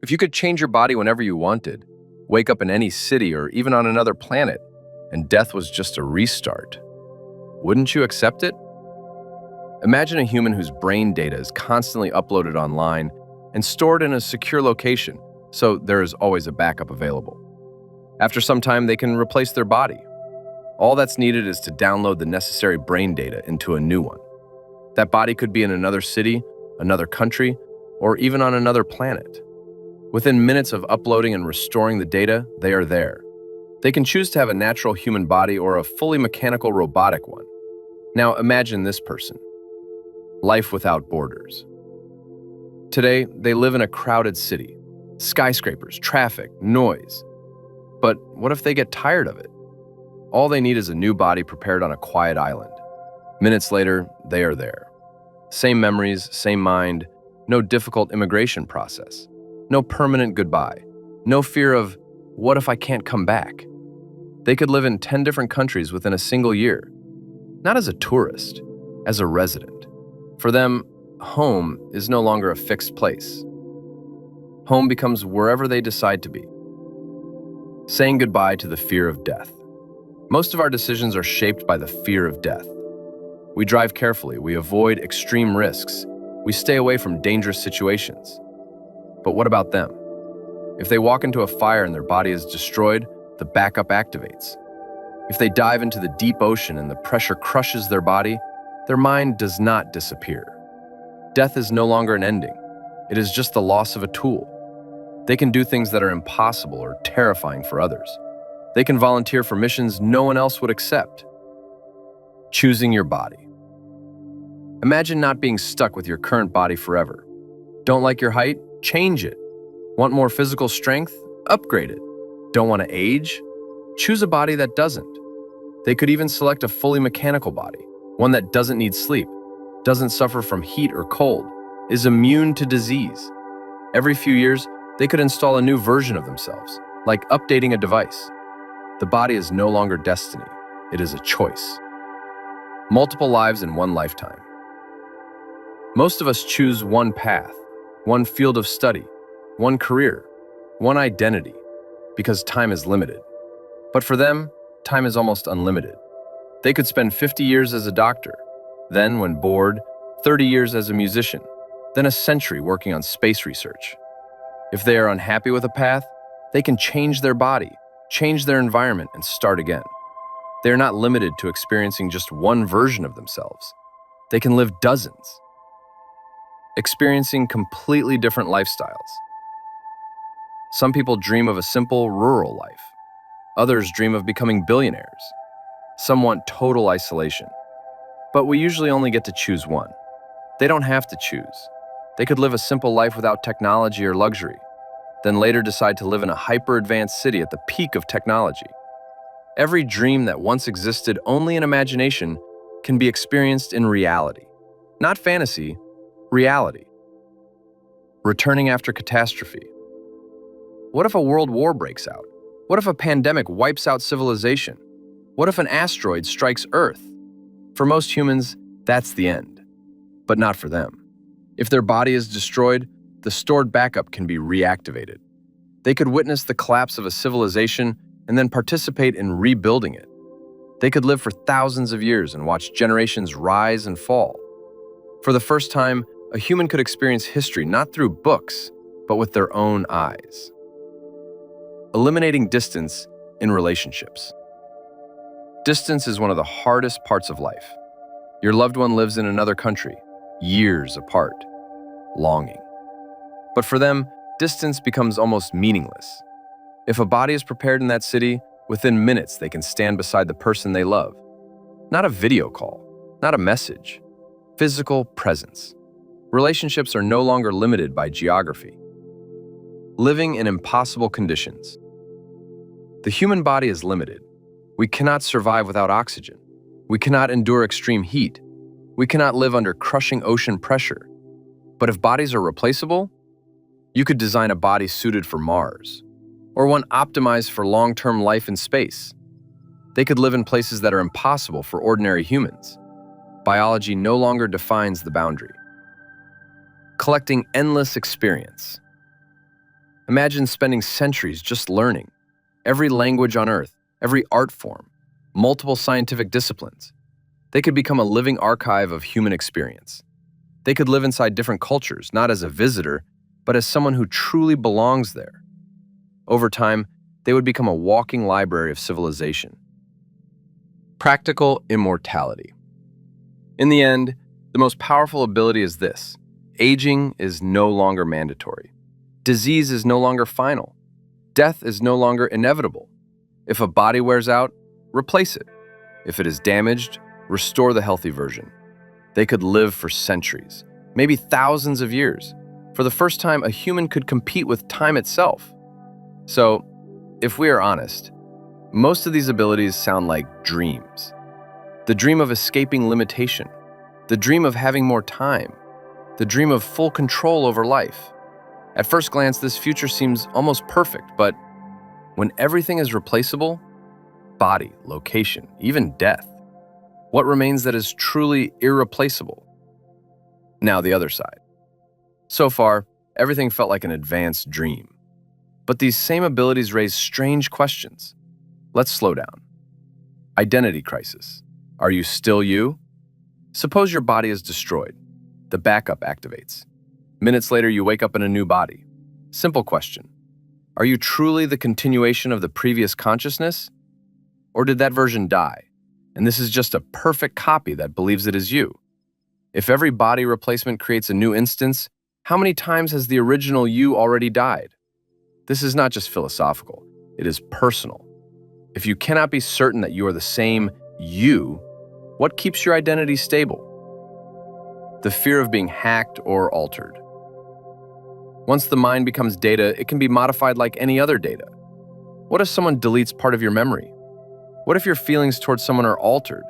If you could change your body whenever you wanted, wake up in any city or even on another planet, and death was just a restart, wouldn't you accept it? Imagine a human whose brain data is constantly uploaded online and stored in a secure location, so there is always a backup available. After some time, they can replace their body. All that's needed is to download the necessary brain data into a new one. That body could be in another city, another country, or even on another planet. Within minutes of uploading and restoring the data, they are there. They can choose to have a natural human body or a fully mechanical robotic one. Now imagine this person. Life without borders. Today, they live in a crowded city. Skyscrapers, traffic, noise. But what if they get tired of it? All they need is a new body prepared on a quiet island. Minutes later, they are there. Same memories, same mind, no difficult immigration process. No permanent goodbye. No fear of, what if I can't come back? They could live in 10 different countries within a single year. Not as a tourist, as a resident. For them, home is no longer a fixed place. Home becomes wherever they decide to be. Saying goodbye to the fear of death. Most of our decisions are shaped by the fear of death. We drive carefully, we avoid extreme risks, we stay away from dangerous situations. But what about them? If they walk into a fire and their body is destroyed, the backup activates. If they dive into the deep ocean and the pressure crushes their body, their mind does not disappear. Death is no longer an ending. It is just the loss of a tool. They can do things that are impossible or terrifying for others. They can volunteer for missions no one else would accept. Choosing your body. Imagine not being stuck with your current body forever. Don't like your height? Change it. Want more physical strength? Upgrade it. Don't want to age? Choose a body that doesn't. They could even select a fully mechanical body, one that doesn't need sleep, doesn't suffer from heat or cold, is immune to disease. Every few years, they could install a new version of themselves, like updating a device. The body is no longer destiny. It is a choice. Multiple lives in one lifetime. Most of us choose one path, one field of study, one career, one identity, because time is limited. But for them, time is almost unlimited. They could spend 50 years as a doctor, then, when bored, 30 years as a musician, then a century working on space research. If they are unhappy with a path, they can change their body, change their environment, and start again. They are not limited to experiencing just one version of themselves. They can live dozens, experiencing completely different lifestyles. Some people dream of a simple rural life. Others dream of becoming billionaires. Some want total isolation. But we usually only get to choose one. They don't have to choose. They could live a simple life without technology or luxury, then later decide to live in a hyper-advanced city at the peak of technology. Every dream that once existed only in imagination can be experienced in reality. Not fantasy, reality. Returning after catastrophe. What if a world war breaks out? What if a pandemic wipes out civilization? What if an asteroid strikes Earth? For most humans, that's the end. But not for them. If their body is destroyed, the stored backup can be reactivated. They could witness the collapse of a civilization and then participate in rebuilding it. They could live for thousands of years and watch generations rise and fall. For the first time, a human could experience history not through books, but with their own eyes. Eliminating distance in relationships. Distance is one of the hardest parts of life. Your loved one lives in another country, years apart, longing. But for them, distance becomes almost meaningless. If a body is prepared in that city, within minutes they can stand beside the person they love. Not a video call, not a message. Physical presence. Relationships are no longer limited by geography. Living in impossible conditions. The human body is limited. We cannot survive without oxygen. We cannot endure extreme heat. We cannot live under crushing ocean pressure. But if bodies are replaceable, you could design a body suited for Mars, or one optimized for long-term life in space. They could live in places that are impossible for ordinary humans. Biology no longer defines the boundary. Collecting endless experience. Imagine spending centuries just learning every language on Earth, every art form, multiple scientific disciplines. They could become a living archive of human experience. They could live inside different cultures, not as a visitor, but as someone who truly belongs there. Over time, they would become a walking library of civilization. Practical immortality. In the end, the most powerful ability is this: aging is no longer mandatory. Disease is no longer final. Death is no longer inevitable. If a body wears out, replace it. If it is damaged, restore the healthy version. They could live for centuries, maybe thousands of years. For the first time, a human could compete with time itself. So, if we are honest, most of these abilities sound like dreams. The dream of escaping limitation, the dream of having more time, the dream of full control over life. At first glance, this future seems almost perfect, but when everything is replaceable, body, location, even death, what remains that is truly irreplaceable? Now the other side. So far, everything felt like an advanced dream. But these same abilities raise strange questions. Let's slow down. Identity crisis. Are you still you? Suppose your body is destroyed. The backup activates. Minutes later, you wake up in a new body. Simple question. Are you truly the continuation of the previous consciousness? Or did that version die, and this is just a perfect copy that believes it is you? If every body replacement creates a new instance, how many times has the original you already died? This is not just philosophical, it is personal. If you cannot be certain that you are the same you, what keeps your identity stable? The fear of being hacked or altered. Once the mind becomes data, it can be modified like any other data. What if someone deletes part of your memory? What if your feelings towards someone are altered?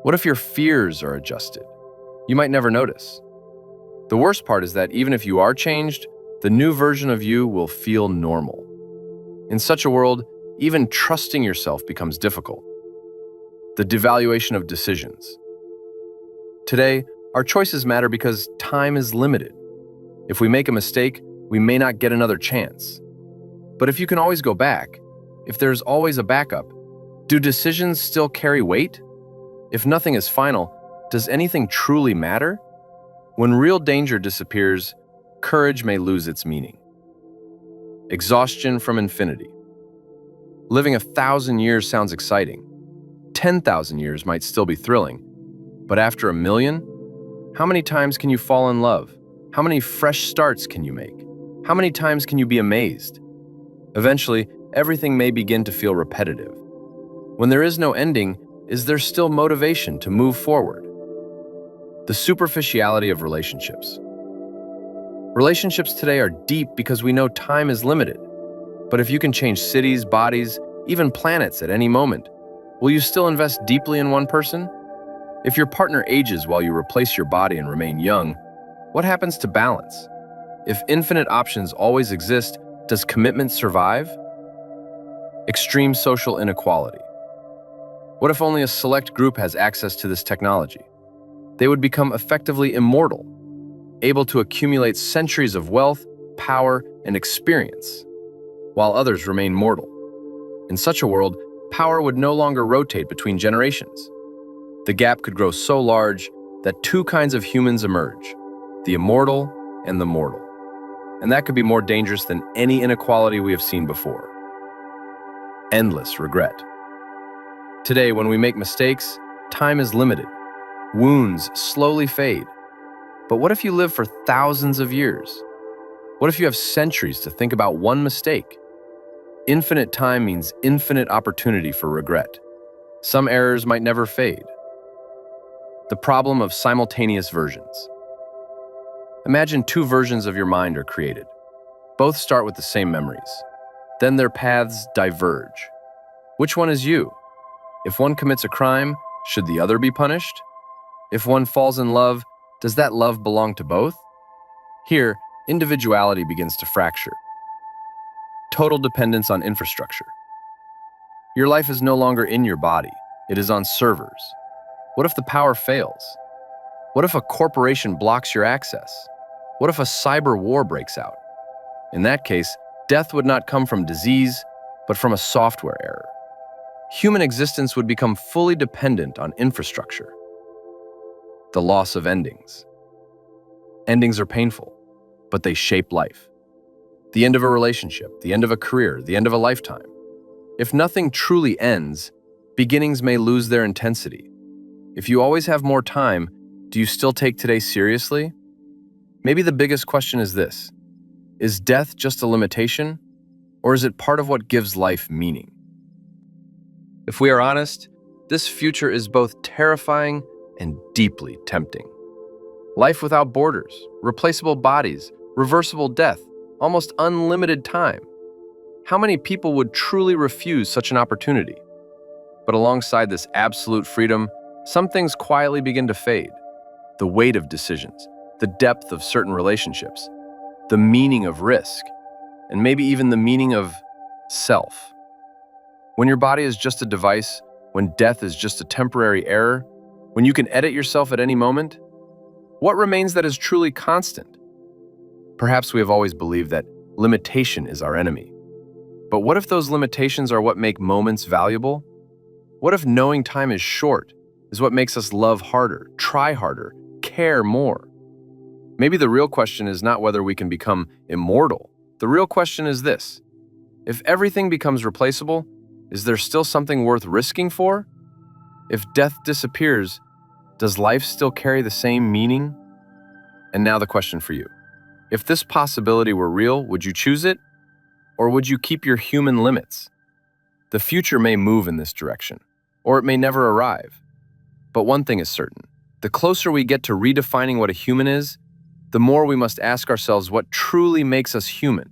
What if your fears are adjusted? You might never notice. The worst part is that even if you are changed, the new version of you will feel normal. In such a world, even trusting yourself becomes difficult. The devaluation of decisions. Today, our choices matter because time is limited. If we make a mistake, we may not get another chance. But if you can always go back, if there's always a backup, do decisions still carry weight? If nothing is final, does anything truly matter? When real danger disappears, courage may lose its meaning. Exhaustion from infinity. Living 1,000 years sounds exciting. 10,000 years might still be thrilling. But after 1,000,000, how many times can you fall in love? How many fresh starts can you make? How many times can you be amazed? Eventually, everything may begin to feel repetitive. When there is no ending, is there still motivation to move forward? The superficiality of relationships. Relationships today are deep because we know time is limited. But if you can change cities, bodies, even planets at any moment, will you still invest deeply in one person? If your partner ages while you replace your body and remain young, what happens to balance? If infinite options always exist, does commitment survive? Extreme social inequality. What if only a select group has access to this technology? They would become effectively immortal, able to accumulate centuries of wealth, power, and experience, while others remain mortal. In such a world, power would no longer rotate between generations. The gap could grow so large that two kinds of humans emerge, the immortal and the mortal. And that could be more dangerous than any inequality we have seen before. Endless regret. Today, when we make mistakes, time is limited. Wounds slowly fade. But what if you live for thousands of years? What if you have centuries to think about one mistake? Infinite time means infinite opportunity for regret. Some errors might never fade. The problem of simultaneous versions. Imagine two versions of your mind are created. Both start with the same memories. Then their paths diverge. Which one is you? If one commits a crime, should the other be punished? If one falls in love, does that love belong to both? Here, individuality begins to fracture. Total dependence on infrastructure. Your life is no longer in your body, it is on servers. What if the power fails? What if a corporation blocks your access? What if a cyber war breaks out? In that case, Death would not come from disease, but from a software error. Human existence would become fully dependent on infrastructure. The loss of endings. Endings are painful, but they shape life. The end of a relationship, the end of a career, the end of a lifetime. If nothing truly ends, beginnings may lose their intensity. If you always have more time, do you still take today seriously? Maybe the biggest question is this: is death just a limitation, or is it part of what gives life meaning? If we are honest, this future is both terrifying and deeply tempting. Life without borders, replaceable bodies, reversible death, almost unlimited time. How many people would truly refuse such an opportunity? But alongside this absolute freedom, some things quietly begin to fade. The weight of decisions, the depth of certain relationships, the meaning of risk, and maybe even the meaning of self. When your body is just a device, when death is just a temporary error, when you can edit yourself at any moment, what remains that is truly constant? Perhaps we have always believed that limitation is our enemy. But what if those limitations are what make moments valuable? What if knowing time is short is what makes us love harder, try harder, care more? Maybe the real question is not whether we can become immortal. The real question is this: if everything becomes replaceable, is there still something worth risking for? If death disappears, does life still carry the same meaning? And now the question for you. If this possibility were real, would you choose it? Or would you keep your human limits? The future may move in this direction, or it may never arrive. But one thing is certain: the closer we get to redefining what a human is, the more we must ask ourselves what truly makes us human.